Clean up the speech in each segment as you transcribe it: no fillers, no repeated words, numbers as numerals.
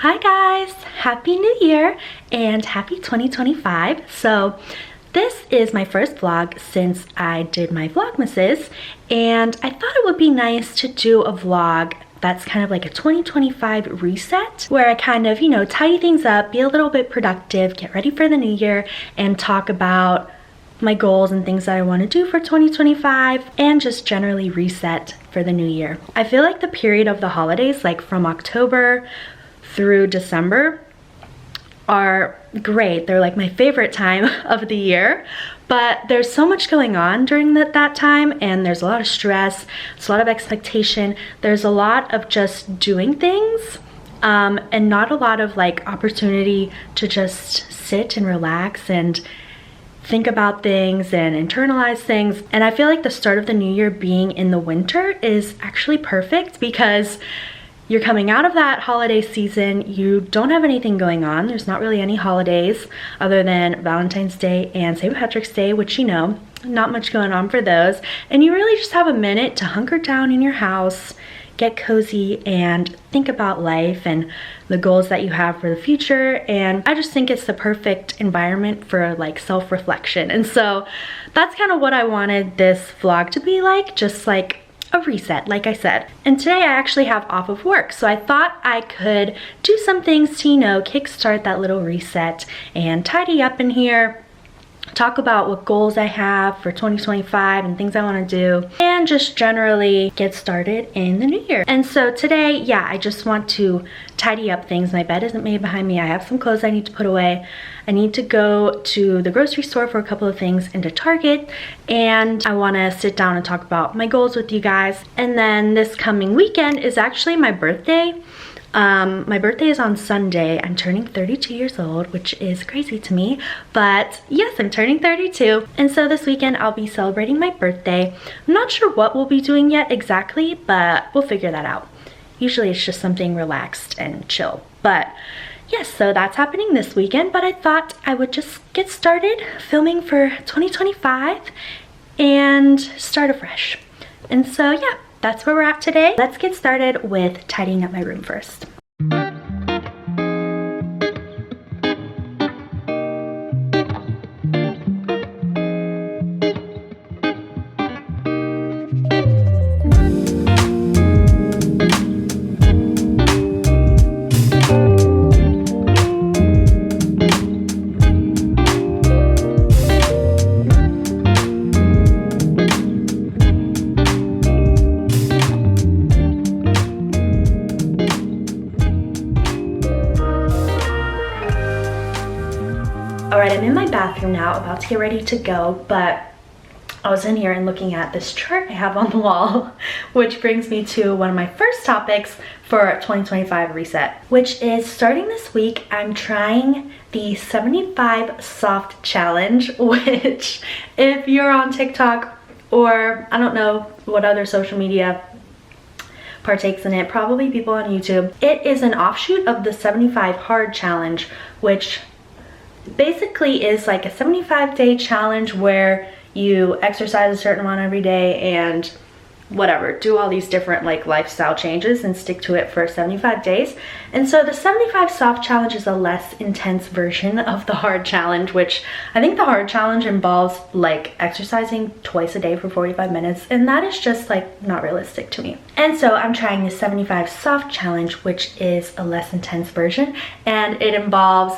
Hi guys, happy new year and happy 2025. So this is my first vlog since I did my Vlogmases, and I thought it would be nice to do a vlog that's kind of like a 2025 reset where I kind of, tidy things up, be a little bit productive, get ready for the new year, and talk about my goals and things that I want to do for 2025 and just generally reset for the new year. I feel like the period of the holidays, like from October through December, are great. They're like my favorite time of the year, but there's so much going on during that time, and there's a lot of stress, there's a lot of expectation, there's a lot of just doing things, and not a lot of like opportunity to just sit and relax and think about things and internalize things. And I feel like the start of the new year being in the winter is actually perfect because you're coming out of that holiday season, you don't have anything going on, there's not really any holidays other than Valentine's Day and St. Patrick's Day, which not much going on for those, and you really just have a minute to hunker down in your house, get cozy, and think about life and the goals that you have for the future. And I just think it's the perfect environment for like self-reflection, and so that's kind of what I wanted this vlog to be like, just like a reset, like I said. And today I actually have off of work, so I thought I could do some things to, kickstart that little reset and tidy up in here, talk about what goals I have for 2025 and things I want to do, and just generally get started in the new year. And so today, yeah, I just want to tidy up things. My bed isn't made behind me. I have some clothes I need to put away. I need to go to the grocery store for a couple of things and to Target, and I want to sit down and talk about my goals with you guys. And then this coming weekend is actually my birthday. My birthday is on Sunday. I'm turning 32 years old, which is crazy to me, but yes, I'm turning 32. And so this weekend I'll be celebrating my birthday. I'm not sure what we'll be doing yet exactly, but we'll figure that out. Usually it's just something relaxed and chill. But yes, so that's happening this weekend, but I thought I would just get started filming for 2025 and start afresh. And so yeah, that's where we're at today. Let's get started with tidying up my room first. Alright, I'm in my bathroom now, about to get ready to go, but I was in here and looking at this chart I have on the wall, which brings me to one of my first topics for 2025 reset, which is starting this week, I'm trying the 75 soft challenge, which if you're on TikTok or I don't know what other social media partakes in it, probably people on YouTube, it is an offshoot of the 75 hard challenge, which basically is like a 75-day challenge where you exercise a certain amount every day and whatever, do all these different like lifestyle changes and stick to it for 75 days. And so the 75 soft challenge is a less intense version of the hard challenge, which I think the hard challenge involves like exercising twice a day for 45 minutes, and that is just like not realistic to me. And so I'm trying the 75 soft challenge, which is a less intense version, and it involves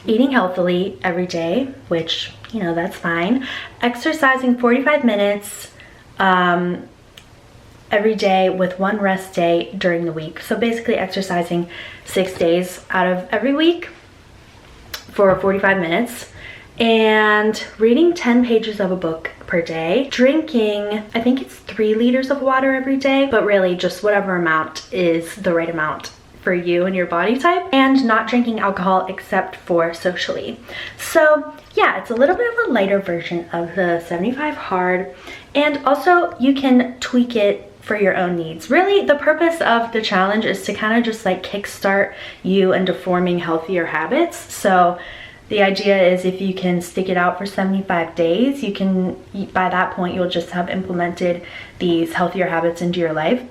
eating healthily every day, which, that's fine. Exercising 45 minutes every day with one rest day during the week. So basically exercising 6 days out of every week for 45 minutes. And reading 10 pages of a book per day. Drinking, I think it's 3 liters of water every day, but really just whatever amount is the right amount for you and your body type, and not drinking alcohol except for socially. So yeah, it's a little bit of a lighter version of the 75 hard, and also you can tweak it for your own needs. Really, the purpose of the challenge is to kind of just like kickstart you into forming healthier habits. So the idea is if you can stick it out for 75 days, you can, by that point, you'll just have implemented these healthier habits into your life.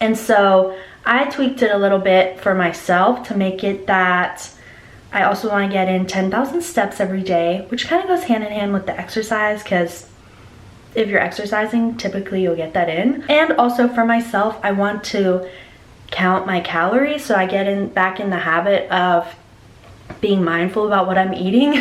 And so I tweaked it a little bit for myself to make it that I also want to get in 10,000 steps every day, which kind of goes hand in hand with the exercise, because if you're exercising, typically you'll get that in. And also for myself, I want to count my calories, so I get back in the habit of being mindful about what I'm eating.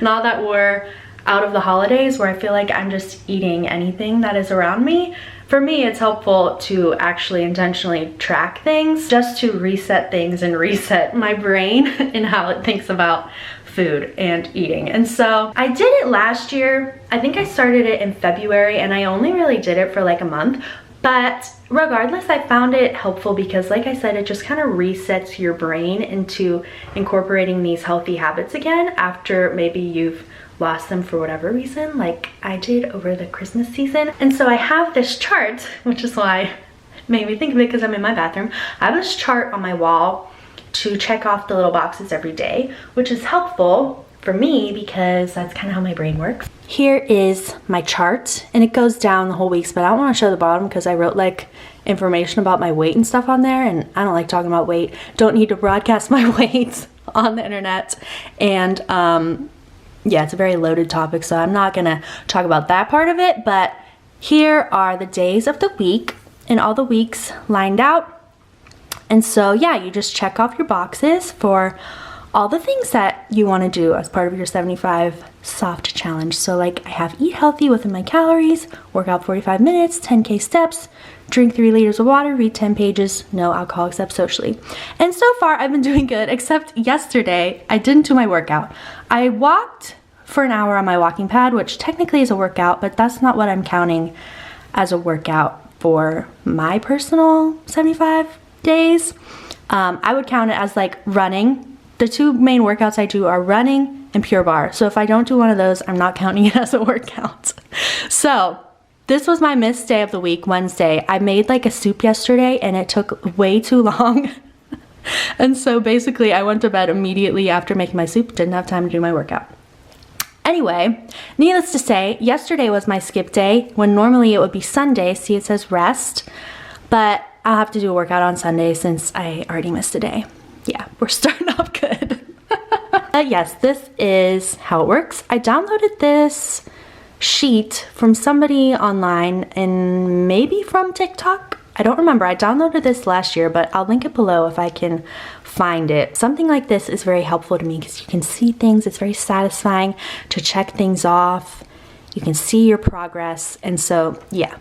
Now that we're out of the holidays, where I feel like I'm just eating anything that is around me, for me it's helpful to actually intentionally track things, just to reset things and reset my brain and how it thinks about food and eating. And so I did it last year. I think I started it in February, and I only really did it for like a month. But regardless, I found it helpful because, like I said, it just kind of resets your brain into incorporating these healthy habits again after maybe you've lost them for whatever reason, like I did over the Christmas season. And so I have this chart, which is why it made me think of it, because I'm in my bathroom. I have this chart on my wall to check off the little boxes every day, which is helpful for me because that's kind of how my brain works. Here is my chart, and it goes down the whole weeks, but I don't want to show the bottom because I wrote like information about my weight and stuff on there, and I don't like talking about weight. Don't need to broadcast my weight on the internet. And yeah, it's a very loaded topic, so I'm not gonna talk about that part of it. But here are the days of the week and all the weeks lined out. And so yeah, you just check off your boxes for all the things that you want to do as part of your 75 soft challenge. So like I have eat healthy within my calories, work out 45 minutes, 10K steps, drink 3 liters of water, read 10 pages, no alcohol except socially. And so far I've been doing good, except yesterday I didn't do my workout. I walked for an hour on my walking pad, which technically is a workout, but that's not what I'm counting as a workout for my personal 75 days. I would count it as like running. The 2 main workouts I do are running and Pure Barre. So if I don't do one of those, I'm not counting it as a workout. So this was my missed day of the week, Wednesday. I made like a soup yesterday and it took way too long. And so basically I went to bed immediately after making my soup, didn't have time to do my workout. Anyway, needless to say, yesterday was my skip day when normally it would be Sunday. See, it says rest, but I'll have to do a workout on Sunday since I already missed a day. Yeah, we're starting off good. But yes, this is how it works. I downloaded this sheet from somebody online and maybe from TikTok. I don't remember. I downloaded this last year, but I'll link it below if I can find it. Something like this is very helpful to me because you can see things. It's very satisfying to check things off. You can see your progress. And so yeah,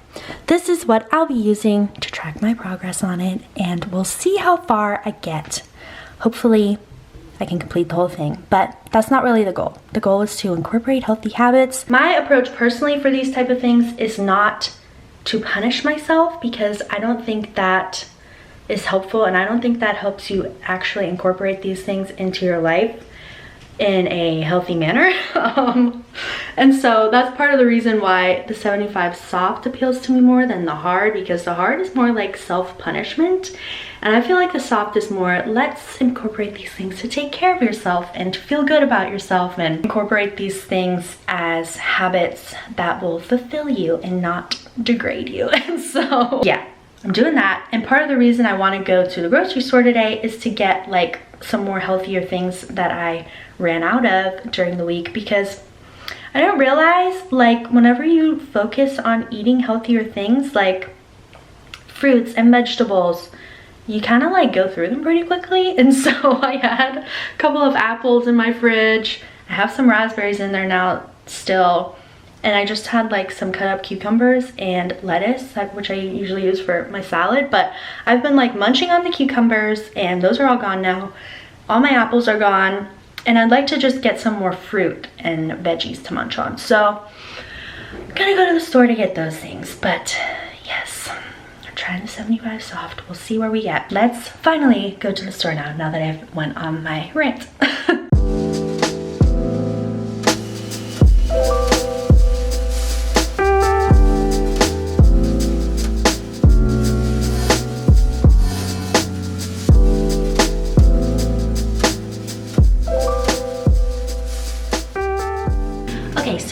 this is what I'll be using to track my progress on it, and we'll see how far I get. Hopefully I can complete the whole thing, but that's not really the goal. The goal is to incorporate healthy habits. My approach personally for these type of things is not to punish myself, because I don't think that is helpful, and I don't think that helps you actually incorporate these things into your life in a healthy manner. And so that's part of the reason why the 75 soft appeals to me more than the hard, because the hard is more like self-punishment, and I feel like the soft is more, let's incorporate these things to take care of yourself and to feel good about yourself, and incorporate these things as habits that will fulfill you and not degrade you. And so yeah, I'm doing that. And part of the reason I want to go to the grocery store today is to get like some more healthier things that I ran out of during the week, because I didn't realize, like, whenever you focus on eating healthier things like fruits and vegetables, you kind of like go through them pretty quickly. And so I had a couple of apples in my fridge. I have some raspberries in there now still. And I just had like some cut up cucumbers and lettuce, which I usually use for my salad. But I've been like munching on the cucumbers, and those are all gone now. All my apples are gone. And I'd like to just get some more fruit and veggies to munch on. So I'm gonna go to the store to get those things. But yes, I'm trying the 75 soft. We'll see where we get. Let's finally go to the store now that I've went on my rant.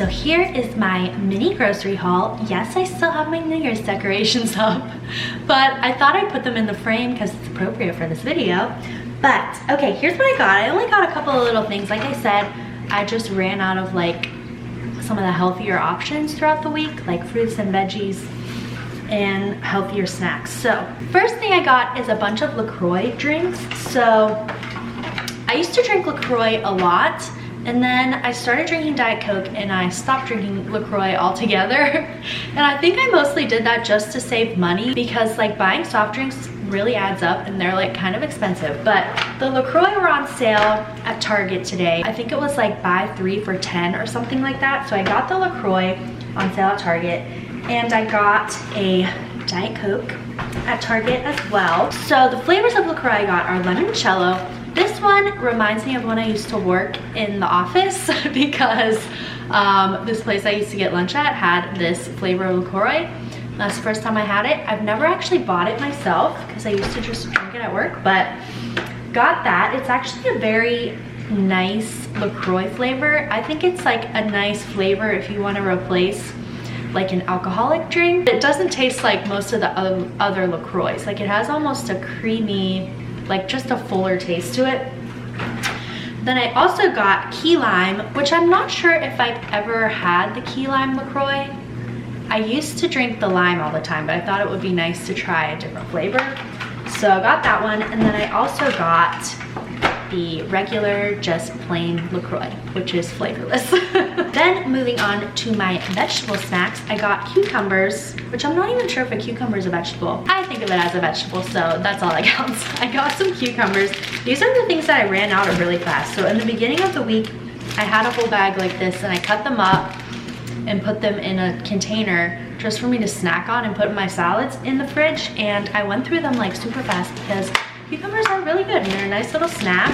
So here is my mini grocery haul. Yes, I still have my New Year's decorations up, but I thought I'd put them in the frame because it's a appropriate for this video. But okay, here's what I got. I only got a couple of little things. Like I said, I just ran out of like some of the healthier options throughout the week, like fruits and veggies and healthier snacks. So first thing I got is a bunch of LaCroix drinks. So I used to drink LaCroix a lot, and then I started drinking Diet Coke and I stopped drinking LaCroix altogether. And I think I mostly did that just to save money, because like buying soft drinks really adds up and they're like kind of expensive. But the LaCroix were on sale at Target today. I think it was like buy 3 for 10 or something like that. So I got the LaCroix on sale at Target, and I got a Diet Coke at Target as well. So the flavors of LaCroix I got are limoncello. This one reminds me of when I used to work in the office because this place I used to get lunch at had this flavor of LaCroix. That's the first time I had it. I've never actually bought it myself because I used to just drink it at work, but got that. It's actually a very nice LaCroix flavor. I think it's like a nice flavor if you want to replace like an alcoholic drink. It doesn't taste like most of the other LaCroix. Like it has almost a creamy, like just a fuller taste to it. Then I also got key lime, which I'm not sure if I've ever had the key lime LaCroix. I used to drink the lime all the time, but I thought it would be nice to try a different flavor. So I got that one, and then I also got the regular, just plain LaCroix, which is flavorless. Then moving on to my vegetable snacks, I got cucumbers, which I'm not even sure if a cucumber is a vegetable. I think of it as a vegetable, so that's all that counts. I got some cucumbers. These are the things that I ran out of really fast. So in the beginning of the week, I had a whole bag like this, and I cut them up and put them in a container just for me to snack on and put my salads in the fridge. And I went through them like super fast because cucumbers are really good and they're a nice little snack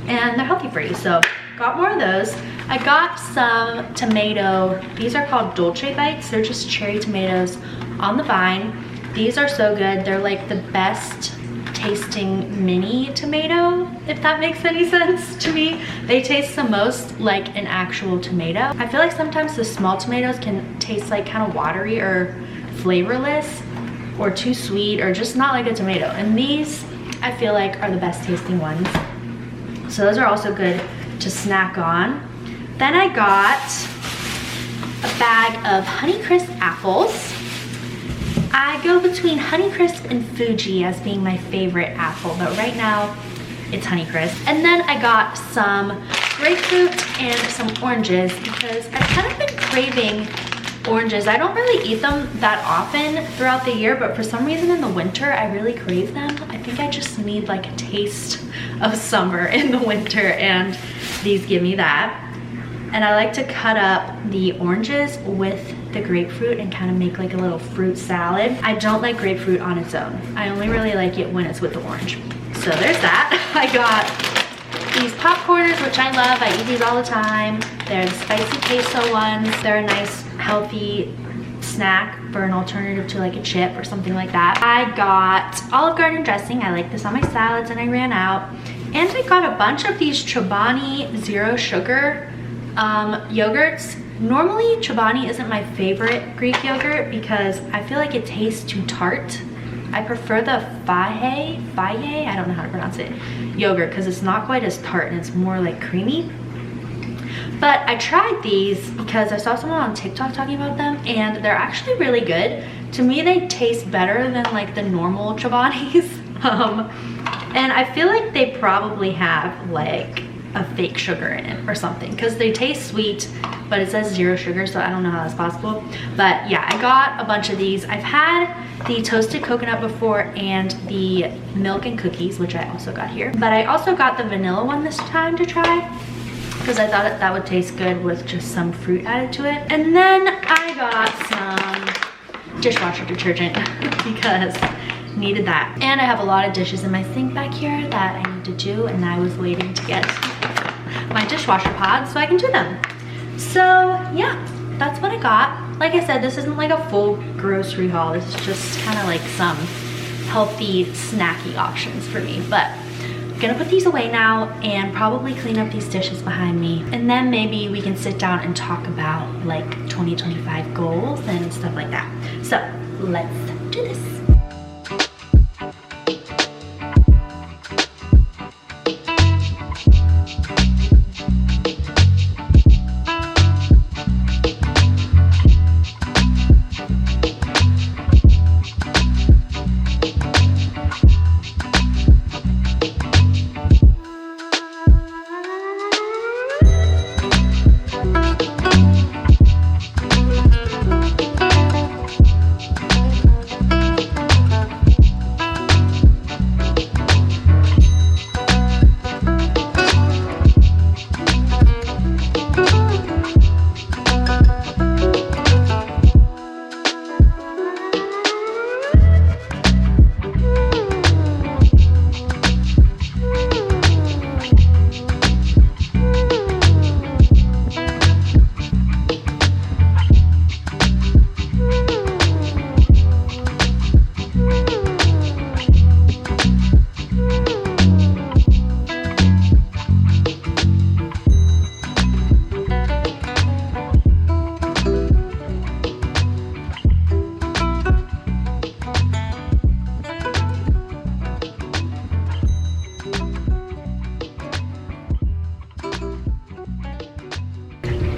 and they're healthy for you. So got more of those. I got some tomato. These are called Dolce Bites. They're just cherry tomatoes on the vine. These are so good. They're like the best tasting mini tomato, if that makes any sense to me. They taste the most like an actual tomato. I feel like sometimes the small tomatoes can taste like kind of watery or flavorless or too sweet or just not like a tomato. And these I feel like are the best tasting ones. So those are also good to snack on. Then I got a bag of Honeycrisp apples. I go between Honeycrisp and Fuji as being my favorite apple, but right now it's Honeycrisp. And then I got some grapefruit and some oranges because I've kind of been craving oranges. I don't really eat them that often throughout the year, but for some reason in the winter I really crave them. I think I just need like a taste of summer in the winter, and these give me that. And I like to cut up the oranges with the grapefruit and kind of make like a little fruit salad. I don't like grapefruit on its own. I only really like it when it's with the orange. So there's that. I got these popcorners, which I love. I eat these all the time. They're the spicy queso ones. They're a nice, healthy snack for an alternative to like a chip or something like that. I got Olive Garden dressing. I like this on my salads and I ran out. And I got a bunch of these Chobani Zero Sugar yogurts. Normally Chobani isn't my favorite Greek yogurt because I feel like it tastes too tart. I prefer the Faye, I don't know how to pronounce it, yogurt, because it's not quite as tart and it's more like creamy. But I tried these because I saw someone on TikTok talking about them and they're actually really good. To me they taste better than like the normal Chobanis. And I feel like they probably have like a fake sugar in it or something because they taste sweet, but it says zero sugar, so I don't know how that's possible. But yeah, I got a bunch of these. I've had the toasted coconut before and the milk and cookies, which I also got here. But I also got the vanilla one this time to try because I thought that would taste good with just some fruit added to it. And then I got some dishwasher detergent because needed that. And I have a lot of dishes in my sink back here that I need to do, and I was waiting to get my dishwasher pod so I can do them. So yeah, that's what I got. Like I said, this isn't like a full grocery haul. This is just kind of like some healthy snacky options for me. But I'm gonna put these away now and probably clean up these dishes behind me, and then maybe we can sit down and talk about like 2025 goals and stuff like that. So let's do this.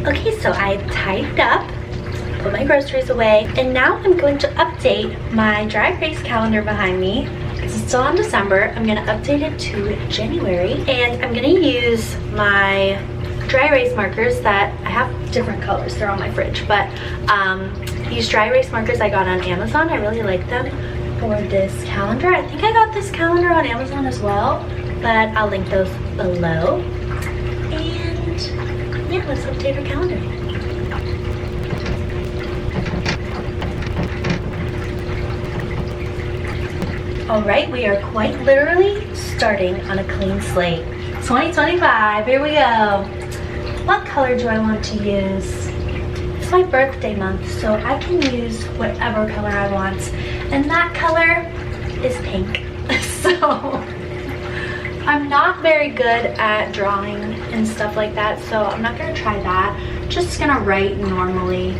Okay, so I tidied up, put my groceries away, and now I'm going to update my dry erase calendar behind me. Because it's still on December. I'm gonna update it to January, and I'm gonna use my dry erase markers that I have different colors. They're on my fridge, but these dry erase markers I got on Amazon. I really like them for this calendar. I think I got this calendar on Amazon as well, but I'll link those below. And yeah, let's update our calendar. All right, we are quite literally starting on a clean slate. 2025, here we go. What color do I want to use? It's my birthday month, so I can use whatever color I want. And that color is pink. So I'm not very good at drawing and stuff like that, so I'm not gonna try that. Just gonna write normally.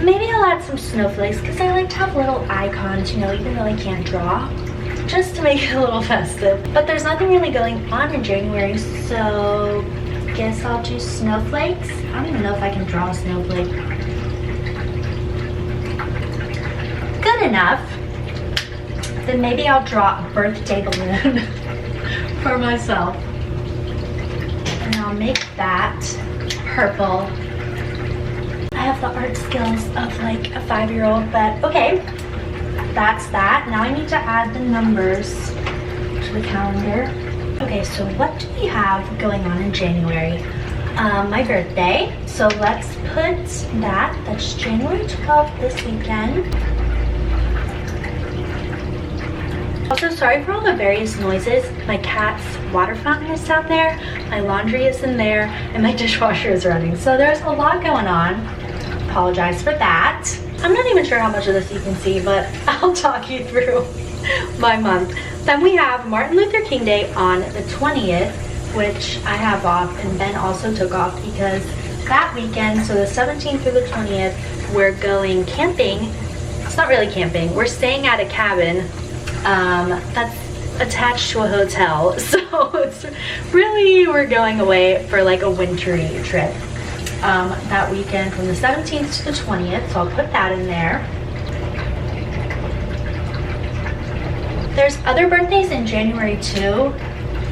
Maybe I'll add some snowflakes because I like to have little icons, you know, even though I can't draw, just to make it a little festive. But there's nothing really going on in January, so I guess I'll do snowflakes. I don't even know if I can draw a snowflake. Good enough. Then maybe I'll draw a birthday balloon for myself. And I'll make that purple. I have the art skills of like a 5-year-old, but okay, that's that. Now I need to add the numbers to the calendar. Okay, so what do we have going on in January? My birthday, so let's put that. That's January 12th, this weekend. Also, sorry for all the various noises. My cat's water fountain is down there, my laundry is in there, and my dishwasher is running. So there's a lot going on. Apologize for that. I'm not even sure how much of this you can see, but I'll talk you through my month. Then we have Martin Luther King Day on the 20th, which I have off, and Ben also took off because that weekend, so the 17th through the 20th, we're going camping. It's not really camping. We're staying at a cabin that's attached to a hotel. So it's really, we're going away for like a wintry trip. That weekend from the 17th to the 20th, so I'll put that in there. There's other birthdays in January too,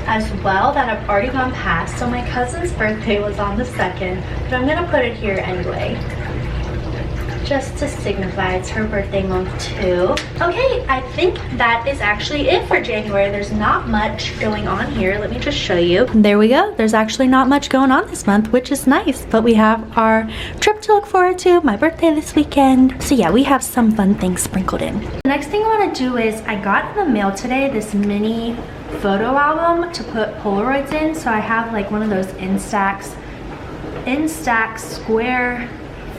as well, that have already gone past. So my cousin's birthday was on the 2nd, but I'm gonna put it here anyway, just to signify it's her birthday month too. Okay, I think that is actually it for January. There's not much going on here. Let me just show you. There we go. There's actually not much going on this month, which is nice, but we have our trip to look forward to, my birthday this weekend. So yeah, we have some fun things sprinkled in. The next thing I want to do is, I got in the mail today this mini photo album to put Polaroids in. So I have like one of those Instax square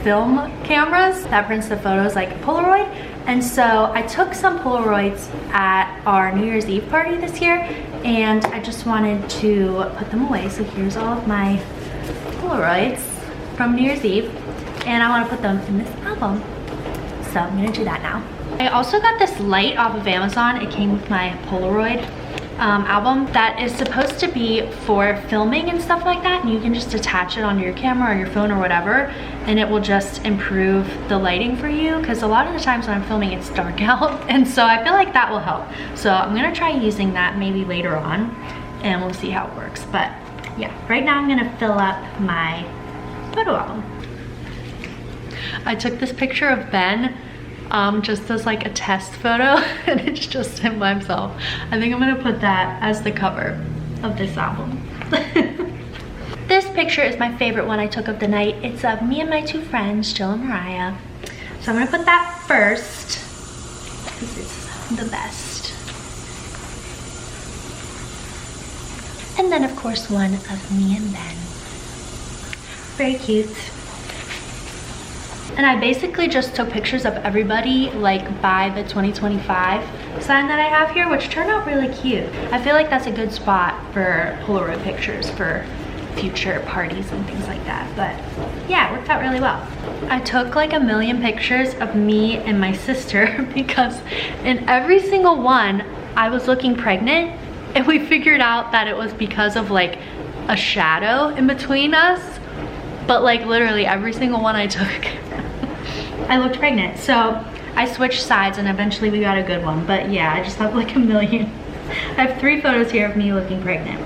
film cameras that prints the photos like a Polaroid. And so I took some Polaroids at our New Year's Eve party this year, and I just wanted to put them away. So here's all of my Polaroids from New Year's Eve, and I want to put them in this album. So I'm gonna do that now. I also got this light off of Amazon. It came with my Polaroid album that is supposed to be for filming and stuff like that, and you can just attach it onto your camera or your phone or whatever, and it will just improve the lighting for you, because a lot of the times when I'm filming it's dark out, and so I feel like that will help. So I'm gonna try using that maybe later on, and we'll see how it works. But yeah, right now I'm gonna fill up my photo album. I took this picture of Ben just as like a test photo, and it's just him by himself. I think I'm gonna put that as the cover of this album. This picture is my favorite one I took of the night. It's of me and my 2 friends, Jill and Mariah. So I'm gonna put that first, because it's the best. And then of course one of me and Ben. Very cute. And I basically just took pictures of everybody like by the 2025 sign that I have here, which turned out really cute. I feel like that's a good spot for Polaroid pictures for future parties and things like that. But yeah, it worked out really well. I took like a million pictures of me and my sister because in every single one I was looking pregnant, and we figured out that it was because of like a shadow in between us. But like literally every single one I took I looked pregnant. So I switched sides and eventually we got a good one. But yeah, I just have like a million. I have 3 photos here of me looking pregnant,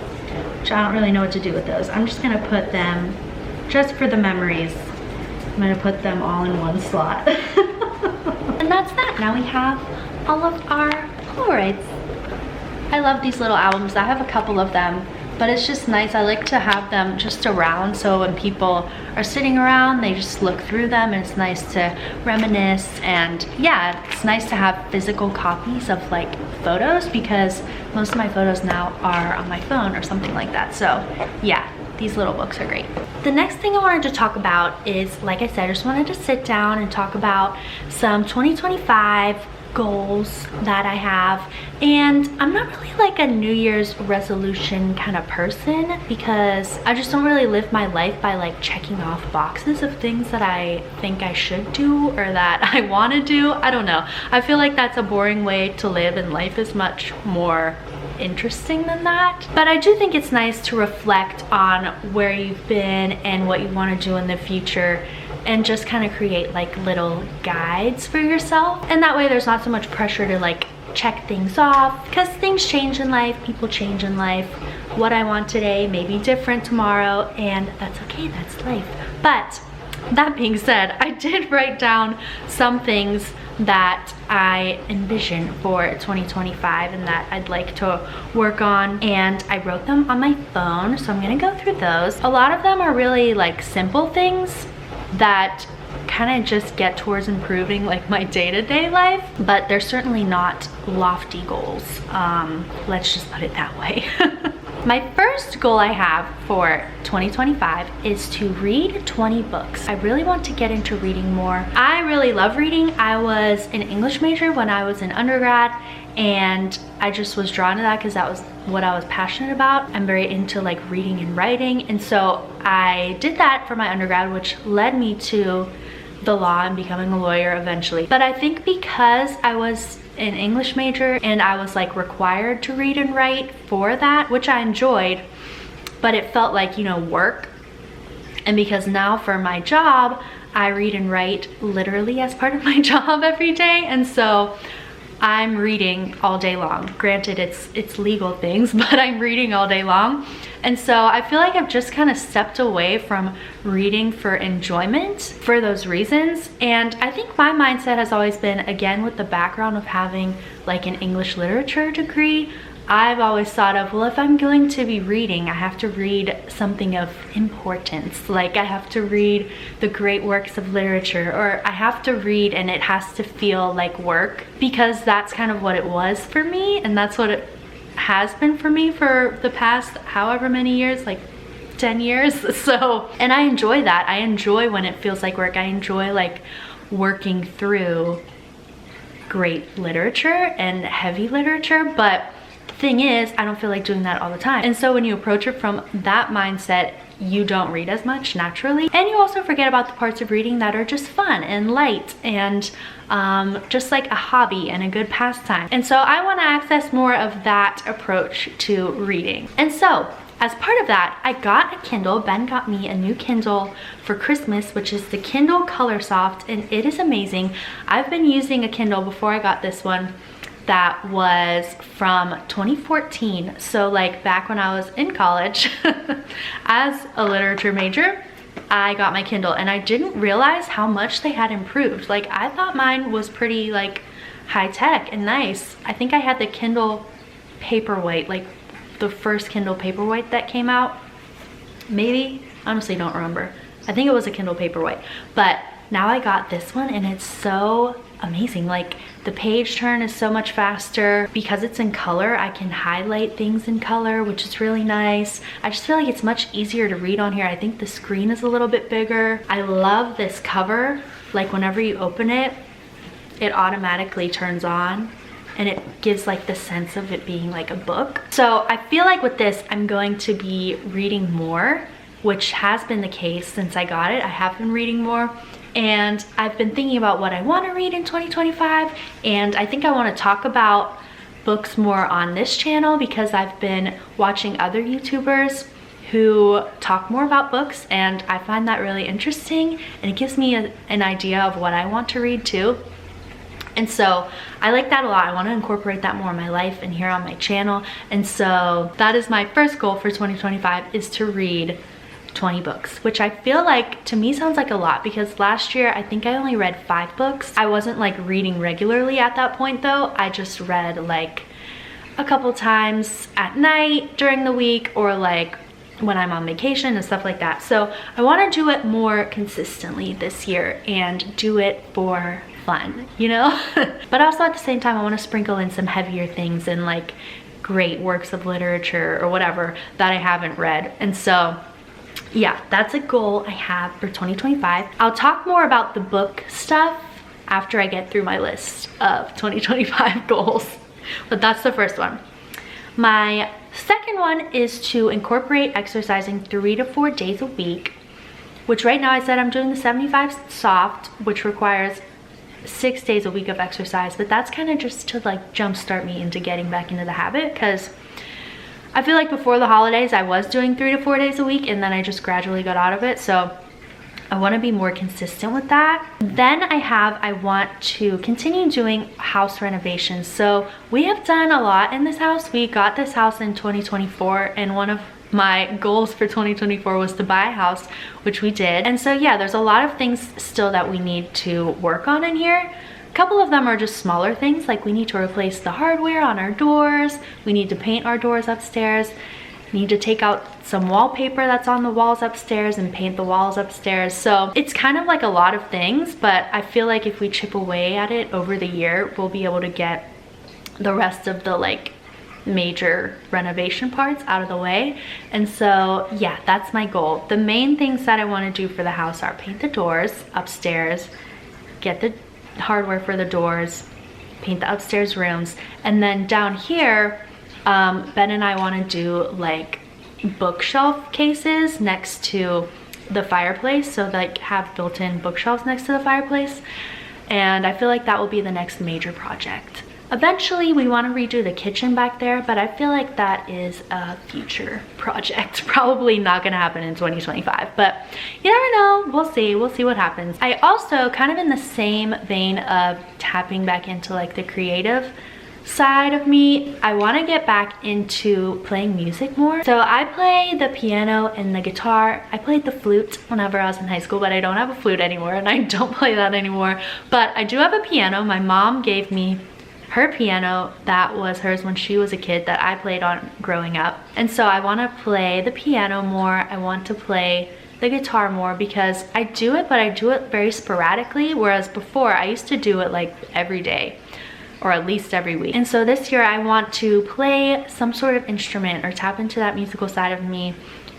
which I don't really know what to do with those. I'm just gonna put them, just for the memories, I'm gonna put them all in one slot. And that's that. Now we have all of our Polaroids. I love these little albums. I have a couple of them, but it's just nice. I like to have them just around, so when people are sitting around, they just look through them, and it's nice to reminisce. And yeah, it's nice to have physical copies of like photos, because most of my photos now are on my phone or something like that. So yeah, these little books are great. The next thing I wanted to talk about is, like I said, I just wanted to sit down and talk about some 2025 goals that I have. And I'm not really like a New Year's resolution kind of person, because I just don't really live my life by like checking off boxes of things that I think I should do or that I want to do. I don't know. I feel like that's a boring way to live, and life is much more interesting than that. But I do think it's nice to reflect on where you've been and what you want to do in the future, and just kind of create like little guides for yourself. And that way there's not so much pressure to like check things off, because things change in life, people change in life. What I want today may be different tomorrow, and that's okay, that's life. But that being said, I did write down some things that I envision for 2025 and that I'd like to work on, and I wrote them on my phone, so I'm gonna go through those. A lot of them are really like simple things that kind of just get towards improving like my day-to-day life, but they're certainly not lofty goals. Let's just put it that way. My first goal I have for 2025 is to read 20 books. I really want to get into reading more. I really love reading. I was an English major when I was in undergrad, and I just was drawn to that because that was what I was passionate about. I'm very into like reading and writing, and so I did that for my undergrad, which led me to the law and becoming a lawyer eventually. But I think because I was an English major and I was like required to read and write for that, which I enjoyed, but it felt like, you know, work. And because now for my job, I read and write literally as part of my job every day, and so I'm reading all day long. Granted, it's legal things, but I'm reading all day long. And so I feel like I've just kind of stepped away from reading for enjoyment for those reasons. And I think my mindset has always been, again, with the background of having like an English literature degree, I've always thought of, well, if I'm going to be reading, I have to read something of importance. Like I have to read the great works of literature, or I have to read and it has to feel like work, because that's kind of what it was for me, and that's what it has been for me for the past however many years, like 10 years. So, and I enjoy that. I enjoy when it feels like work. I enjoy like working through great literature and heavy literature, but the thing is, I don't feel like doing that all the time. And so when you approach it from that mindset, you don't read as much naturally, and you also forget about the parts of reading that are just fun and light and just like a hobby and a good pastime. And so I want to access more of that approach to reading. And so as part of that, I got a Kindle. Ben got me a new Kindle for Christmas, which is the Kindle Colorsoft, and it is amazing. I've been using a Kindle before I got this one that was from 2014, so like back when I was in college. As a literature major, I got my Kindle, and I didn't realize how much they had improved. Like I thought mine was pretty like high-tech and nice. I think I had the Kindle Paperwhite, like the first Kindle Paperwhite that came out, maybe, honestly don't remember. I think it was a Kindle Paperwhite, but now I got this one and it's so amazing. Like the page turn is so much faster. Because it's in color, I can highlight things in color, which is really nice. I just feel like it's much easier to read on here. I think the screen is a little bit bigger. I love this cover. Like whenever you open it, it automatically turns on, and it gives like the sense of it being like a book. So I feel like with this, I'm going to be reading more which has been the case since I got it. I have been reading more, and I've been thinking about what I want to read in 2025, and I think I want to talk about books more on this channel because I've been watching other YouTubers who talk more about books, and I find that really interesting, and it gives me an idea of what I want to read too. And so I like that a lot. I want to incorporate that more in my life and here on my channel. And so that is my first goal for 2025, is to read 20 books, which I feel like to me sounds like a lot, because last year I think I only read 5 books. I wasn't like reading regularly at that point though. I just read like a couple times at night during the week, or like when I'm on vacation and stuff like that. So I want to do it more consistently this year and do it for fun, you know? But also at the same time, I want to sprinkle in some heavier things and like great works of literature or whatever that I haven't read. And so yeah, that's a goal I have for 2025. I'll talk more about the book stuff after I get through my list of 2025 goals, but that's the first one. My second one is to incorporate exercising 3 to 4 days a week, which right now I said I'm doing the 75 soft, which requires 6 days a week of exercise, but that's kind of just to like jumpstart me into getting back into the habit, because I feel like before the holidays I was doing 3 to 4 days a week, and then I just gradually got out of it. So I want to be more consistent with that. Then I want to continue doing house renovations. So we have done a lot in this house. We got this house in 2024, and one of my goals for 2024 was to buy a house, which we did. And so yeah, there's a lot of things still that we need to work on in here. A couple of them are just smaller things, like we need to replace the hardware on our doors, we need to paint our doors upstairs, need to take out some wallpaper that's on the walls upstairs and paint the walls upstairs. So it's kind of like a lot of things, but I feel like if we chip away at it over the year, we'll be able to get the rest of the like major renovation parts out of the way. And so yeah, that's my goal. The main things that I want to do for the house are paint the doors upstairs, get the hardware for the doors, paint the upstairs rooms, and then down here Ben and I want to do like bookshelf cases next to the fireplace, so like have built-in bookshelves next to the fireplace, and I feel like that will be the next major project. Eventually we want to redo the kitchen back there, but I feel like that is a future project. Probably not gonna happen in 2025, but you never know. We'll see what happens. I also, kind of in the same vein of tapping back into like the creative side of me, I want to get back into playing music more. So I play the piano and the guitar. I played the flute whenever I was in high school, but I don't have a flute anymore, and I don't play that anymore. But I do have a piano. My mom gave me her piano that was hers when she was a kid, that I played on growing up. And so I want to play the piano more. I want to play the guitar more, because I do it, but I do it very sporadically, whereas before I used to do it like every day, or at least every week. And so this year I want to play some sort of instrument or tap into that musical side of me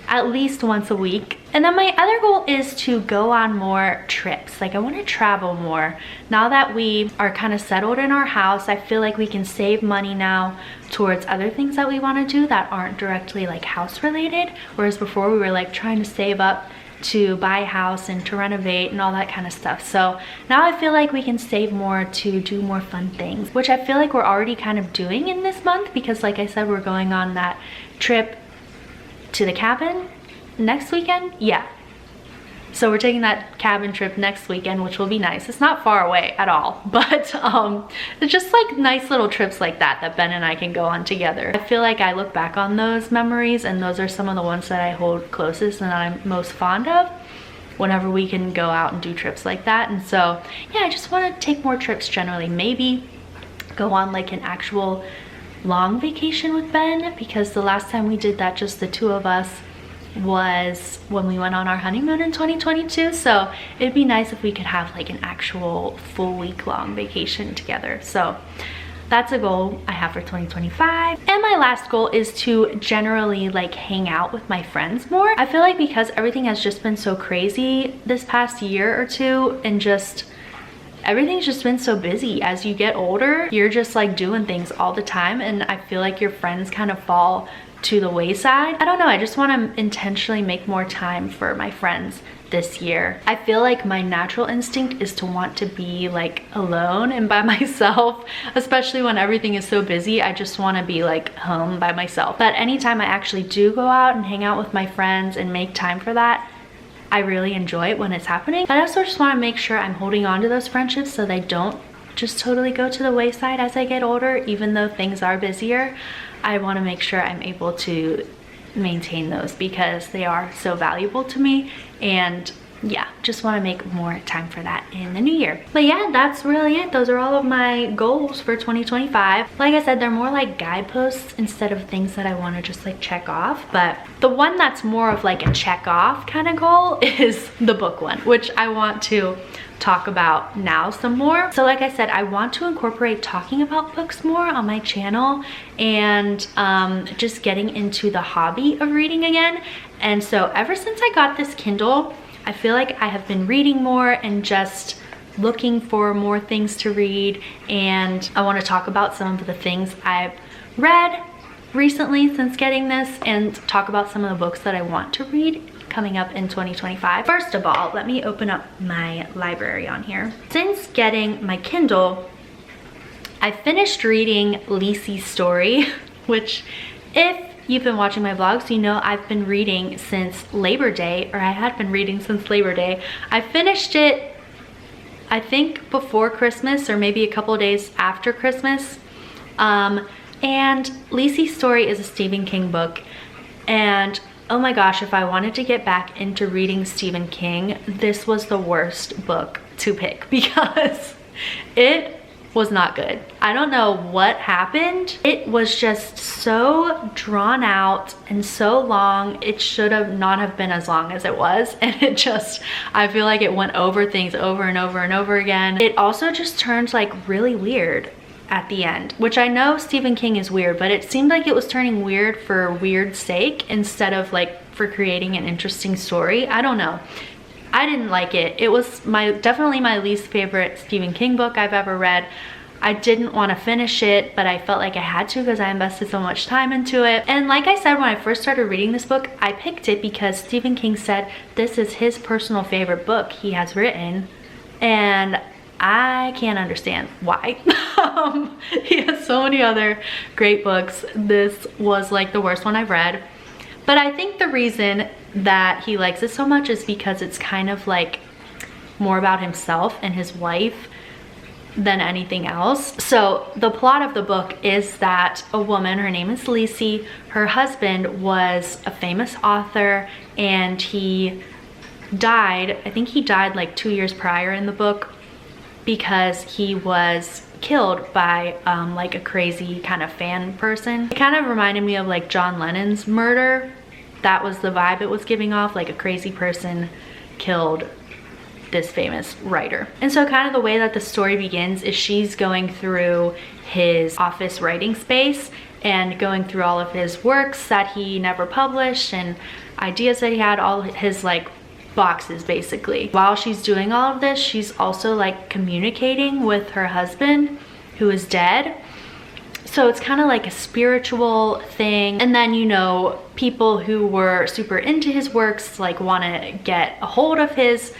at least once a week. And then my other goal is to go on more trips. Like I want to travel more. Now that we are kind of settled in our house, I feel like we can save money now towards other things that we want to do that aren't directly like house related. Whereas before we were like trying to save up to buy a house and to renovate and all that kind of stuff. So now I feel like we can save more to do more fun things, which I feel like we're already kind of doing in this month, because like I said, we're going on that trip to the cabin next weekend. Yeah, so we're taking that cabin trip next weekend, which will be nice. It's not far away at all, but it's just like nice little trips like that Ben and I can go on together. I feel like I look back on those memories, and those are some of the ones that I hold closest and that I'm most fond of whenever we can go out and do trips like that. And so yeah, I just want to take more trips generally, maybe go on like an actual long vacation with Ben, because the last time we did that, just the two of us, was when we went on our honeymoon in 2022. So it'd be nice if we could have like an actual full week-long vacation together. So that's a goal I have for 2025. And my last goal is to generally like hang out with my friends more. I feel like because everything has just been so crazy this past year or two, and just everything's just been so busy. As you get older, you're just like doing things all the time, and I feel like your friends kind of fall to the wayside. I don't know, I just want to intentionally make more time for my friends this year. I feel like my natural instinct is to want to be like alone and by myself, especially when everything is so busy. I just want to be like home by myself. But anytime I actually do go out and hang out with my friends and make time for that, I really enjoy it when it's happening. But I also just want to make sure I'm holding on to those friendships so they don't just totally go to the wayside as I get older. Even though things are busier, I want to make sure I'm able to maintain those because they are so valuable to me. And yeah, just want to make more time for that in the new year. But yeah, that's really it. Those are all of my goals for 2025. Like I said, they're more like guideposts instead of things that I want to just like check off. But the one that's more of like a check off kind of goal is the book one, which I want to talk about now some more. So like I said, I want to incorporate talking about books more on my channel and just getting into the hobby of reading again. And so ever since I got this Kindle, I feel like I have been reading more and just looking for more things to read. And I want to talk about some of the things I've read recently since getting this and talk about some of the books that I want to read coming up in 2025. First of all, let me open up my library on here. Since getting my Kindle, I finished reading Lisey's Story, which if you've been watching my vlogs, you know I've been reading since Labor Day, or I had been reading since Labor Day. I finished it, I think before Christmas or maybe a couple of days after Christmas. And Lisey's Story is a Stephen King book, and oh my gosh, if I wanted to get back into reading Stephen King, this was the worst book to pick because it was not good. I don't know what happened. It was just so drawn out and so long. It should have not have been as long as it was. And it just, I feel like it went over things over and over and over again. It also just turned like really weird at the end, which I know Stephen King is weird, but it seemed like it was turning weird for weird's sake instead of like for creating an interesting story. I don't know. I didn't like it. It was definitely my least favorite Stephen King book I've ever read. I didn't want to finish it, but I felt like I had to because I invested so much time into it. And like I said, when I first started reading this book, I picked it because Stephen King said this is his personal favorite book he has written, and I can't understand why. He has so many other great books. This was like the worst one I've read. But I think the reason that he likes it so much is because it's kind of like more about himself and his wife than anything else. So the plot of the book is that a woman, her name is Lisey, her husband was a famous author and he died. I think he died like 2 years prior in the book because he was killed by like a crazy kind of fan person. It kind of reminded me of like John Lennon's murder. That was the vibe it was giving off, like a crazy person killed this famous writer. And so kind of the way that the story begins is she's going through his office writing space and going through all of his works that he never published and ideas that he had, all his like boxes basically. While she's doing all of this, she's also like communicating with her husband who is dead. So it's kind of like a spiritual thing. And then, you know, people who were super into his works like want to get a hold of his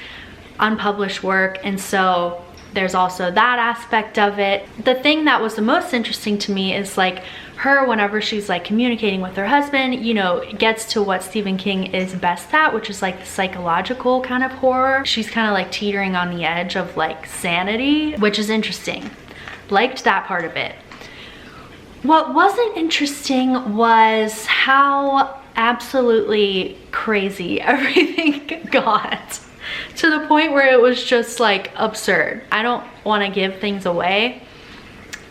unpublished work. And so there's also that aspect of it. The thing that was the most interesting to me is like her, whenever she's like communicating with her husband, you know, gets to what Stephen King is best at, which is like the psychological kind of horror. She's kind of like teetering on the edge of like sanity, which is interesting. Liked that part of it. What wasn't interesting was how absolutely crazy everything got, to the point where it was just like absurd. I don't want to give things away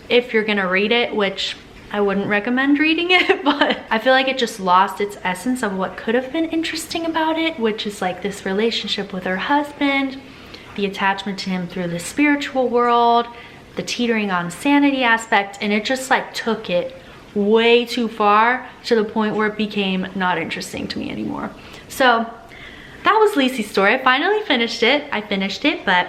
if you're gonna read it, which I wouldn't recommend reading it, but I feel like it just lost its essence of what could have been interesting about it, which is like this relationship with her husband, the attachment to him through the spiritual world, the teetering on sanity aspect, and it just like took it way too far to the point where it became not interesting to me anymore. So that was Lisey's Story. I finally finished it. But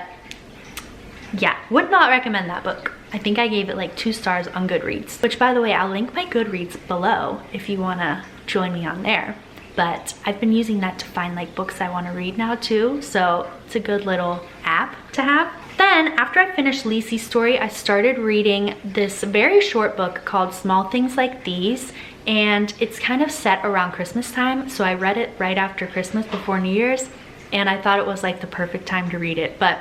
yeah, would not recommend that book. I think I gave it like 2 stars on Goodreads, which by the way, I'll link my Goodreads below if you wanna join me on there. But I've been using that to find like books I want to read now too, so it's a good little app to have. Then after I finished Lisey's story, I started reading this very short book called Small Things Like These, and it's kind of set around Christmas time, so I read it right after Christmas before New Year's, and I thought it was like the perfect time to read it. But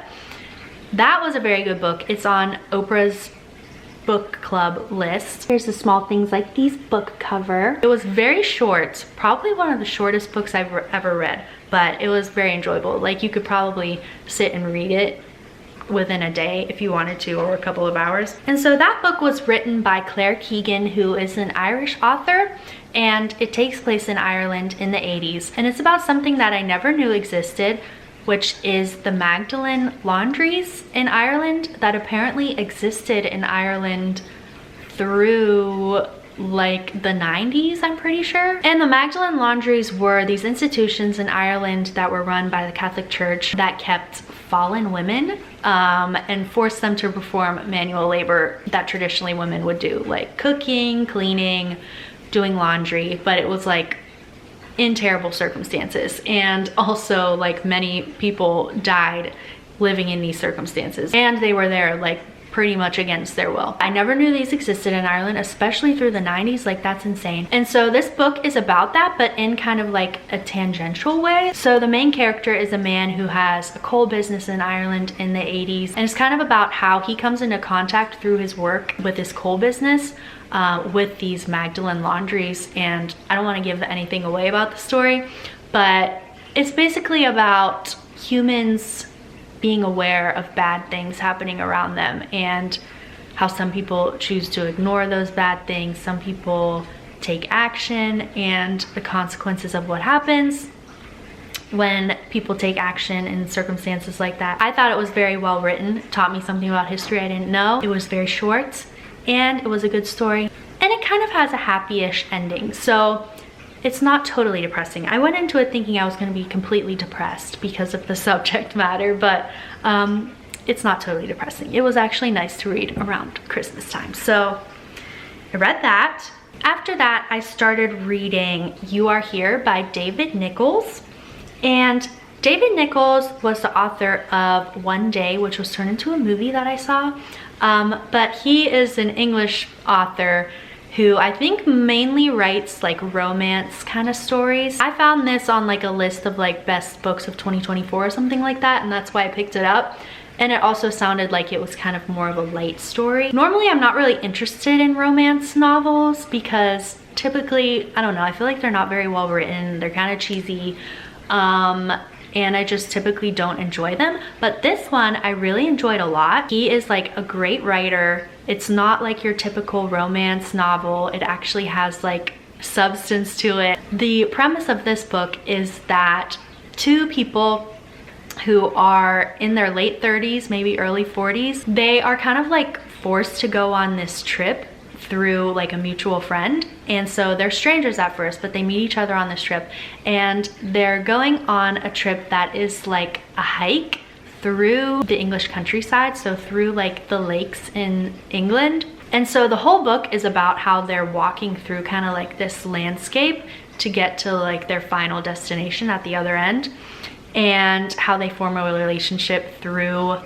that was a very good book. It's on Oprah's book club list. Here's the Small Things Like These book cover. It was very short, probably one of the shortest books I've ever read, but it was very enjoyable. Like you could probably sit and read it within a day if you wanted to, or a couple of hours. And so that book was written by Claire Keegan, who is an Irish author, and it takes place in Ireland in the 80s. And it's about something that I never knew existed, which is the Magdalen laundries in Ireland that apparently existed in Ireland through like the 90s, I'm pretty sure. And the Magdalen laundries were these institutions in Ireland that were run by the Catholic Church that kept fallen women and forced them to perform manual labor that traditionally women would do, like cooking, cleaning, doing laundry, but it was like in terrible circumstances. And also like many people died living in these circumstances, and they were there like pretty much against their will. I never knew these existed in Ireland, especially through the 90s. Like that's insane. And so this book is about that, but in kind of like a tangential way. So the main character is a man who has a coal business in Ireland in the 80s, and it's kind of about how he comes into contact through his work with his coal business with these Magdalen laundries. And I don't want to give anything away about the story, but it's basically about humans being aware of bad things happening around them, and how some people choose to ignore those bad things, some people take action, and the consequences of what happens when people take action in circumstances like that. I thought it was very well written, taught me something about history I didn't know. It was very short, and it was a good story, and it kind of has a happy-ish ending, so it's not totally depressing. I went into it thinking I was going to be completely depressed because of the subject matter, but it's not totally depressing. It was actually nice to read around Christmas time, so I read that. After that, I started reading You Are Here by David Nichols, and David Nichols was the author of One Day, which was turned into a movie that I saw, but he is an English author who I think mainly writes like romance kind of stories. I found this on like a list of like best books of 2024 or something like that, and that's why I picked it up. And it also sounded like it was kind of more of a light story. Normally I'm not really interested in romance novels because typically, I don't know, I feel like they're not very well written, they're kind of cheesy, and I just typically don't enjoy them. But this one I really enjoyed a lot. He is like a great writer. It's not like your typical romance novel. It actually has like substance to it. The premise of this book is that two people who are in their late 30s, maybe early 40s, they are kind of like forced to go on this trip through like a mutual friend. And so they're strangers at first, but they meet each other on this trip, and they're going on a trip that is like a hike through the English countryside, so through like the lakes in England. And so the whole book is about how they're walking through kind of like this landscape to get to like their final destination at the other end, and how they form a relationship through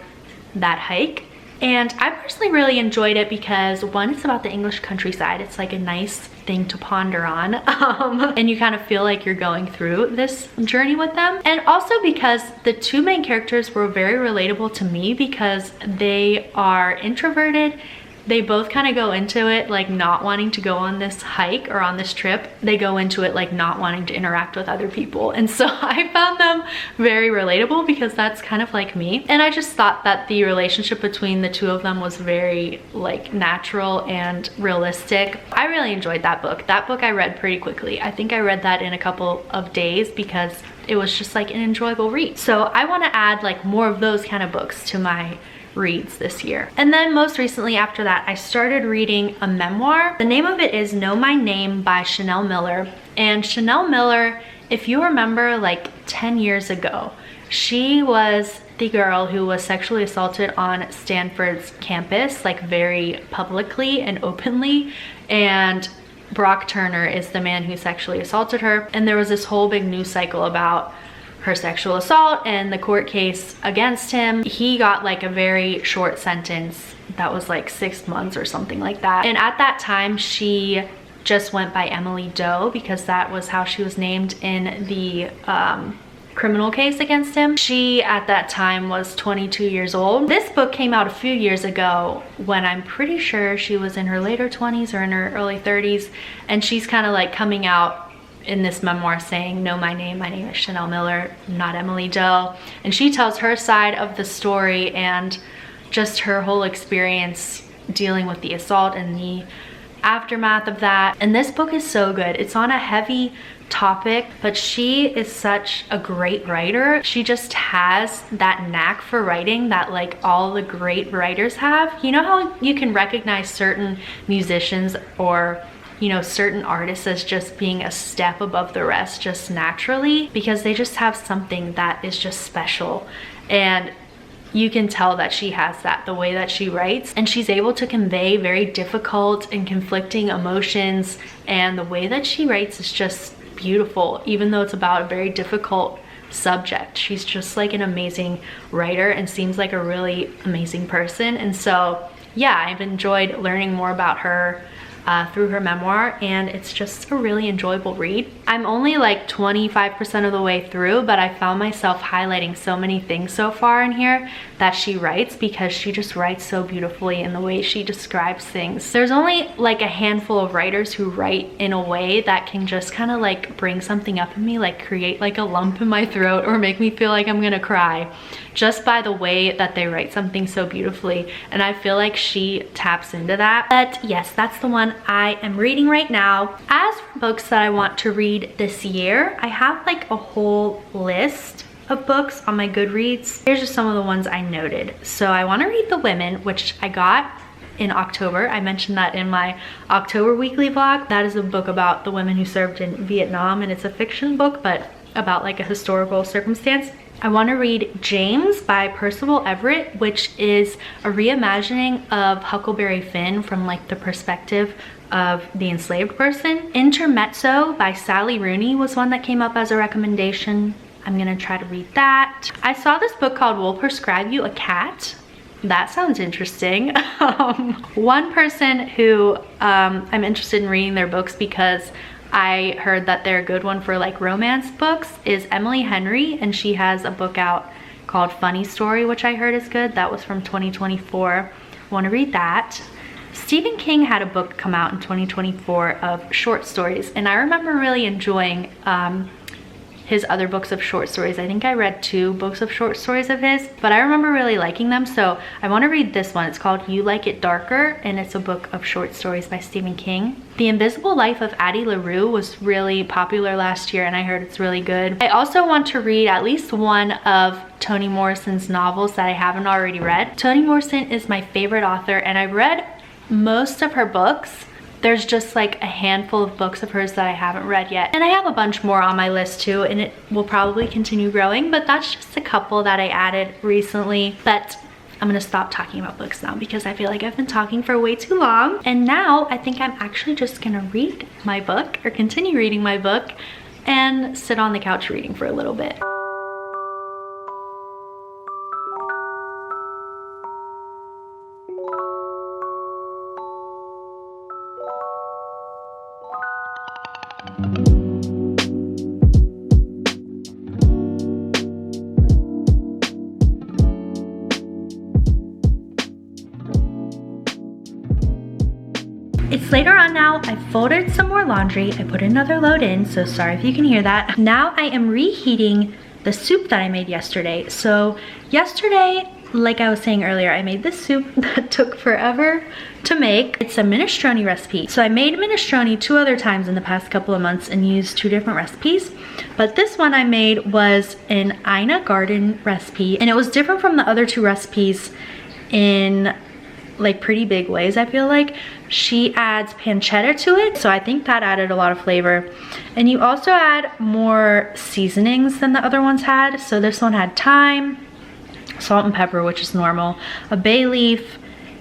that hike. And I personally really enjoyed it because one, it's about the English countryside. It's like a nice thing to ponder on, and you kind of feel like you're going through this journey with them. And also because the two main characters were very relatable to me because they are introverted. They both kind of go into it like not wanting to go on this hike or on this trip. They go into it like not wanting to interact with other people. And so I found them very relatable because that's kind of like me. And I just thought that the relationship between the two of them was very like natural and realistic. I really enjoyed that book. That book I read pretty quickly. I think I read that in a couple of days because it was just like an enjoyable read. So I want to add like more of those kind of books to my reads this year. And then most recently after that, I started reading a memoir. The name of it is Know My Name by Chanel Miller. And Chanel Miller, if you remember like 10 years ago, she was the girl who was sexually assaulted on Stanford's campus, like very publicly and openly. And Brock Turner is the man who sexually assaulted her, and there was this whole big news cycle about her sexual assault and the court case against him. He got like a very short sentence that was like 6 months or something like that. And at that time, she just went by Emily Doe because that was how she was named in the criminal case against him. She at that time was 22 years old. This book came out a few years ago when I'm pretty sure she was in her later 20s or in her early 30s, and she's kind of like coming out in this memoir saying, "Know my name is Chanel Miller, not Emily Doe." And she tells her side of the story and just her whole experience dealing with the assault and the aftermath of that. And this book is so good. It's on a heavy topic, but she is such a great writer. She just has that knack for writing that like all the great writers have. You know how you can recognize certain musicians or, you know, certain artists as just being a step above the rest just naturally, because they just have something that is just special. And you can tell that she has that, the way that she writes, and she's able to convey very difficult and conflicting emotions, and the way that she writes is just beautiful, even though it's about a very difficult subject. She's just like an amazing writer and seems like a really amazing person. And so yeah, I've enjoyed learning more about her through her memoir, and it's just a really enjoyable read. I'm only like 25% of the way through, but I found myself highlighting so many things so far in here that she writes, because she just writes so beautifully in the way she describes things. There's only like a handful of writers who write in a way that can just kind of like bring something up in me, like create like a lump in my throat or make me feel like I'm gonna cry, just by the way that they write something so beautifully. And I feel like she taps into that. But yes, that's the one I am reading right now. As for books that I want to read this year, I have like a whole list of books on my Goodreads. Here's just some of the ones I noted. So I want to read The Women, which I got in October. I mentioned that in my October weekly vlog. That is a book about the women who served in Vietnam, and it's a fiction book, but about like a historical circumstance. I want to read James by Percival Everett, which is a reimagining of Huckleberry Finn from like the perspective of the enslaved person. Intermezzo by Sally Rooney was one that came up as a recommendation. I'm gonna try to read that. I saw this book called We'll Prescribe You a Cat. That sounds interesting. One person who I'm interested in reading their books because I heard that they're a good one for like romance books is Emily Henry, and she has a book out called Funny Story, which I heard is good. That was from 2024. I want to read that. Stephen King had a book come out in 2024 of short stories, and I remember really enjoying his other books of short stories. I think I read 2 books of short stories of his, but I remember really liking them, so I want to read this one. It's called You Like It Darker, and it's a book of short stories by Stephen King. The Invisible Life of Addie LaRue was really popular last year, and I heard it's really good. I also want to read at least one of Toni Morrison's novels that I haven't already read. Toni Morrison is my favorite author, and I've read most of her books. There's just like a handful of books of hers that I haven't read yet. And I have a bunch more on my list too, and it will probably continue growing, but that's just a couple that I added recently. But I'm gonna stop talking about books now because I feel like I've been talking for way too long. And now I think I'm actually just gonna read my book, or continue reading my book, and sit on the couch reading for a little bit. It's later on now. I folded some more laundry. I put another load in, so sorry if you can hear that. Now I am reheating the soup that I made yesterday. So yesterday, like I was saying earlier, I made this soup that took forever to make. It's a minestrone recipe. So I made minestrone 2 other times in the past couple of months and used 2 different recipes. But this one I made was an Ina Garten recipe, and it was different from the other 2 recipes in like pretty big ways. I feel like she adds pancetta to it, so I think that added a lot of flavor. And you also add more seasonings than the other ones had. So this one had thyme, salt and pepper, which is normal, a bay leaf,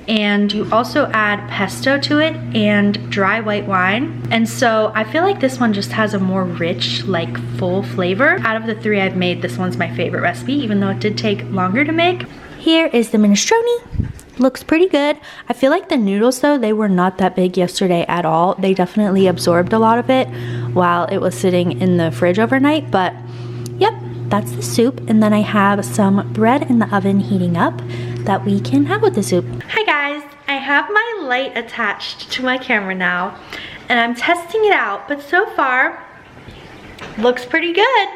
and you also add pesto to it and dry white wine. And so I feel like this one just has a more rich, like full flavor. Out of the 3 I've made, this one's my favorite recipe, even though it did take longer to make. Here is the minestrone. Looks pretty good. I feel like the noodles though, they were not that big yesterday at all. They definitely absorbed a lot of it while it was sitting in the fridge overnight, but yep, that's the soup. And then I have some bread in the oven heating up that we can have with the soup. Hi guys, I have my light attached to my camera now and I'm testing it out, but so far looks pretty good.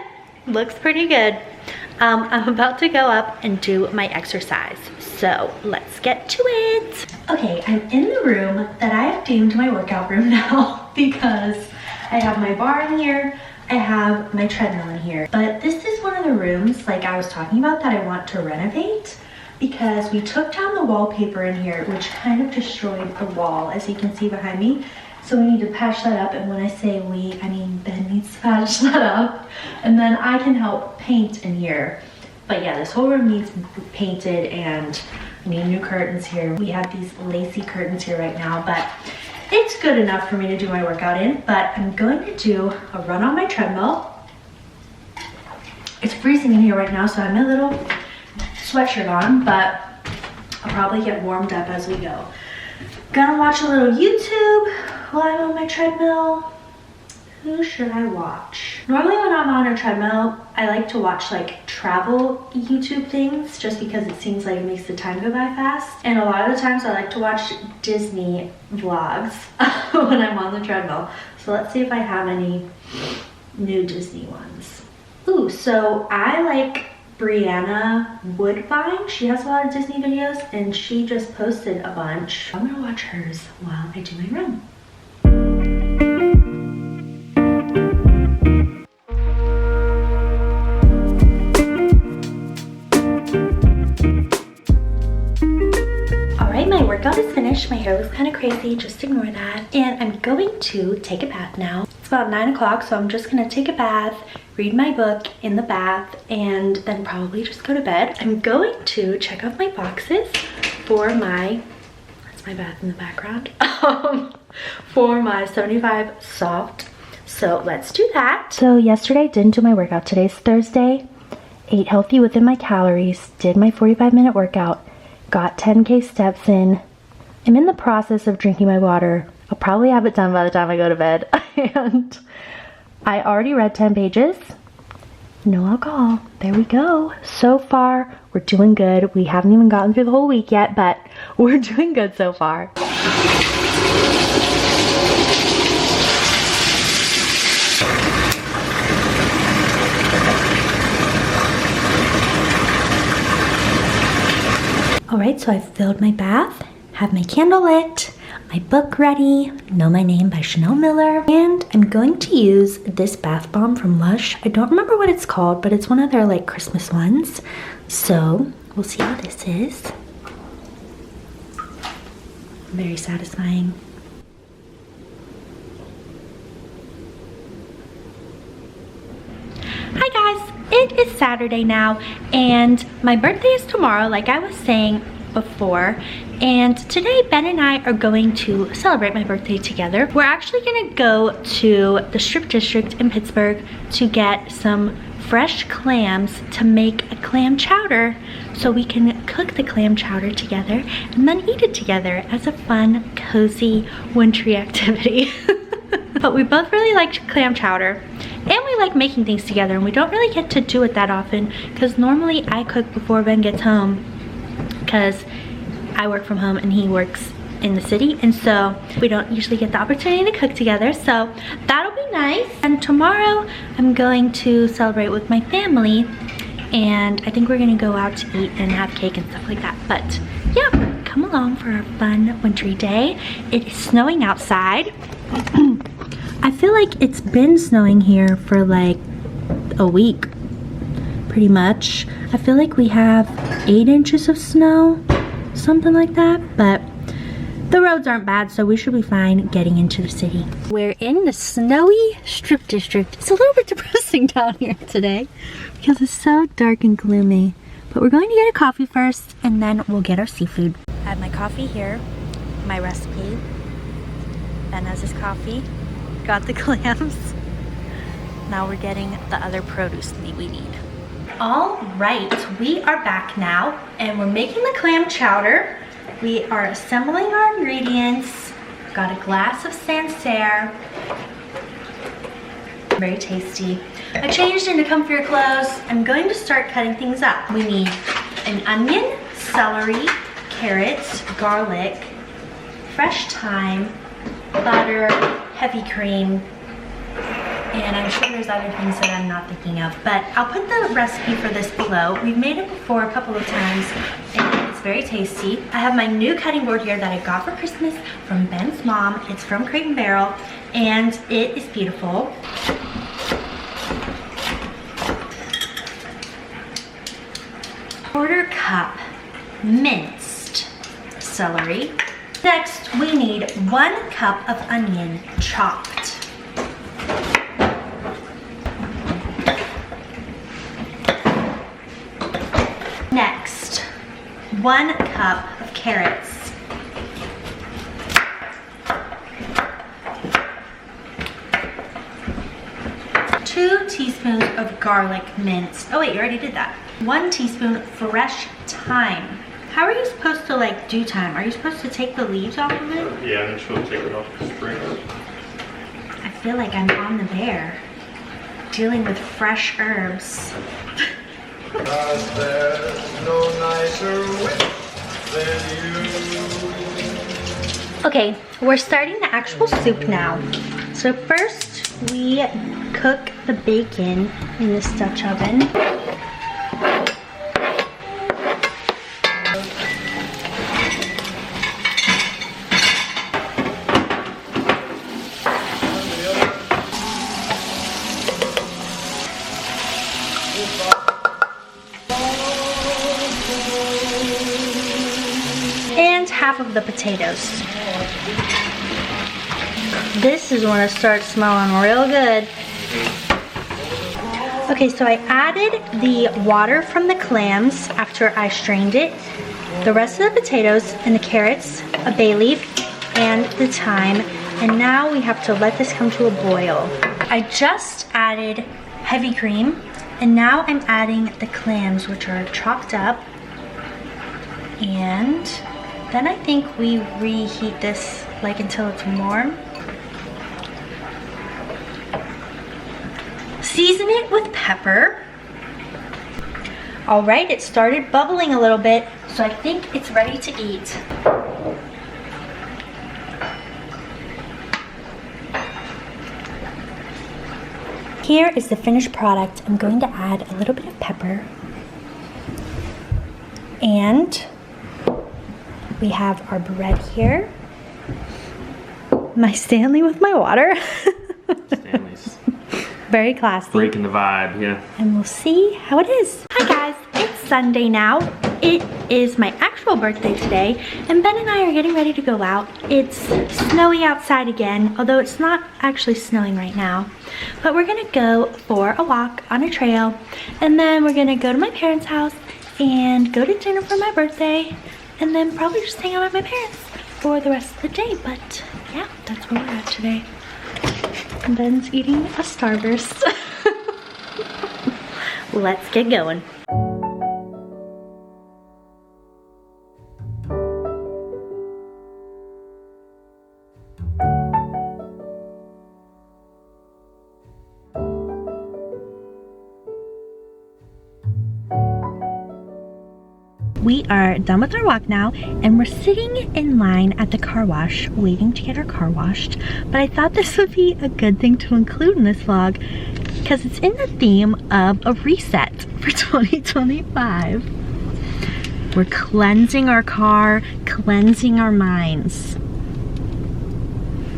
Looks pretty good. I'm about to go up and do my exercise. So let's get to it. Okay, I'm in the room that I have deemed my workout room now because I have my bar in here, I have my treadmill in here. But this is one of the rooms, like I was talking about, that I want to renovate because we took down the wallpaper in here, which kind of destroyed the wall, as you can see behind me. So we need to patch that up, and when I say we, I mean Ben needs to patch that up, and then I can help paint in here. But yeah, this whole room needs painted and I need new curtains here. We have these lacy curtains here right now, but it's good enough for me to do my workout in. But I'm going to do a run on my treadmill. It's freezing in here right now, so I have my little sweatshirt on, but I'll probably get warmed up as we go. Gonna watch a little YouTube while I'm on my treadmill. Who should I watch? Normally when I'm on a treadmill, I like to watch like travel YouTube things just because it seems like it makes the time go by fast. And a lot of the times I like to watch Disney vlogs when I'm on the treadmill. So let's see if I have any new Disney ones. Ooh, so I like Brianna Woodbine. She has a lot of Disney videos and she just posted a bunch. I'm gonna watch hers while I do my run. My workout is finished. My hair was kind of crazy, just ignore that. And I'm going to take a bath now. It's about 9 o'clock, so I'm just gonna take a bath, read my book in the bath, and then probably just go to bed. I'm going to check off my boxes for my, that's my bath in the background, for my 75 soft. So let's do that. So yesterday I didn't do my workout. Today's Thursday. Ate healthy within my calories, did my 45-minute workout, got 10K steps in. I'm in the process of drinking my water. I'll probably have it done by the time I go to bed. And I already read 10 pages. No alcohol. There we go. So far, we're doing good. We haven't even gotten through the whole week yet, but we're doing good so far. Alright, so I've filled my bath, have my candle lit, my book ready, Know My Name by Chanel Miller, and I'm going to use this bath bomb from Lush. I don't remember what it's called, but it's one of their like Christmas ones. So we'll see how this is. Very satisfying. Hi guys, it is Saturday now and my birthday is tomorrow, like I was saying before, and today Ben and I are going to celebrate my birthday together. We're actually gonna go to the Strip District in Pittsburgh to get some fresh clams to make a clam chowder so we can cook the clam chowder together and then eat it together as a fun, cozy, wintry activity. But we both really like clam chowder and we like making things together, and we don't really get to do it that often because normally I cook before Ben gets home because I work from home and he works in the city, and so we don't usually get the opportunity to cook together, so that'll be nice. And tomorrow I'm going to celebrate with my family and I think we're gonna go out to eat and have cake and stuff like that. But yeah, come along for a fun wintry day. It is snowing outside. I feel like it's been snowing here for like a week, pretty much. I feel like we have 8 inches of snow, something like that, but the roads aren't bad, so we should be fine getting into the city. We're in the snowy Strip District. It's a little bit depressing down here today because it's so dark and gloomy, but we're going to get a coffee first and then we'll get our seafood. I have my coffee here, my recipe. Ben has his coffee. Got the clams. Now we're getting the other produce we need. All right, we are back now and we're making the clam chowder. We are assembling our ingredients. Got a glass of Sancerre. Very tasty. I changed into comfier clothes. I'm going to start cutting things up. We need an onion, celery, carrots, garlic, fresh thyme, butter, heavy cream, and I'm sure there's other things that I'm not thinking of, but I'll put the recipe for this below. We've made it before a couple of times and it's very tasty. I have my new cutting board here that I got for Christmas from Ben's mom. It's from Crate & Barrel and it is beautiful. Quarter cup minced celery. Next, we need 1 cup of onion chopped. Next, 1 cup of carrots. Two teaspoons of garlic minced. Oh wait, you already did that. 1 teaspoon fresh thyme. How are you supposed to like do thyme? Are you supposed to take the leaves off of it? Yeah, I'm supposed to take it off the spring. I feel like I'm on the bear, dealing with fresh herbs. There's no nicer wit than you. Okay, we're starting the actual soup now. So first we cook the bacon in this Dutch oven. And half of the potatoes. This is when it starts smelling real good. Okay, so I added the water from the clams after I strained it, the rest of the potatoes and the carrots, a bay leaf, and the thyme. And now we have to let this come to a boil. I just added heavy cream, and now I'm adding the clams, which are chopped up. And then I think we reheat this like until it's warm. Season it with pepper. All right, it started bubbling a little bit, so I think it's ready to eat. Here is the finished product. I'm going to add a little bit of pepper. And we have our bread here. My Stanley with my water. Stanley's. Very classy. Breaking the vibe, yeah. And we'll see how it is. Hi guys, it's Sunday now. It is my actual birthday today, and Ben and I are getting ready to go out. It's snowy outside again, although it's not actually snowing right now. But we're gonna go for a walk on a trail, and then we're gonna go to my parents' house and go to dinner for my birthday, and then probably just hang out with my parents for the rest of the day. But yeah, that's where we're at today. And Ben's eating a Starburst. Let's get going. We are done with our walk now, and we're sitting in line at the car wash waiting to get our car washed. But I thought this would be a good thing to include in this vlog because it's in the theme of a reset for 2025. We're cleansing our car, cleansing our minds,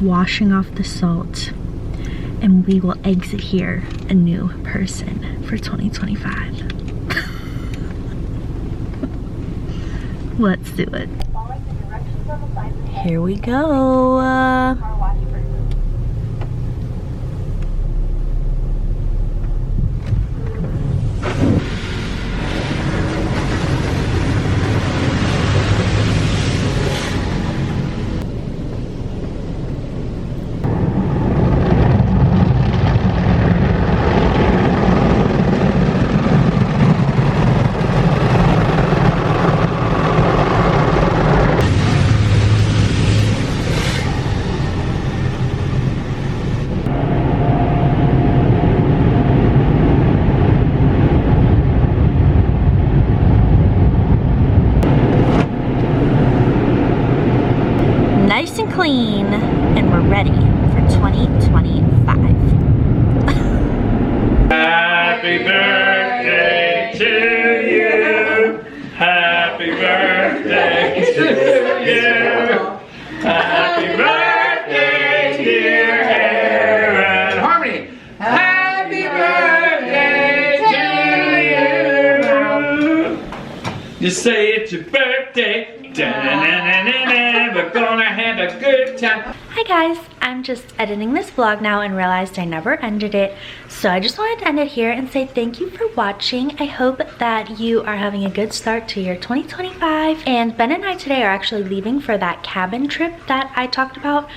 washing off the salt, and we will exit here a new person for 2025. Let's do it. Here we go. clean, and we're ready for 2025. Happy birthday to you. Happy birthday to you. Happy birthday, dear Aaron. Harmony. Happy birthday to you. You say it's your birthday. Da-na-na-na-na-na. We're gonna have a good time. Hi guys, I'm just editing this vlog now and realized I never ended it. So I just wanted to end it here and say thank you for watching. I hope that you are having a good start to your 2025. And Ben and I today are actually leaving for that cabin trip that I talked about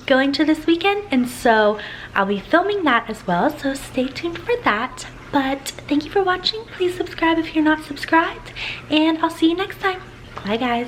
going to this weekend. And so I'll be filming that as well. So stay tuned for that. But thank you for watching. Please subscribe if you're not subscribed. And I'll see you next time. Bye guys.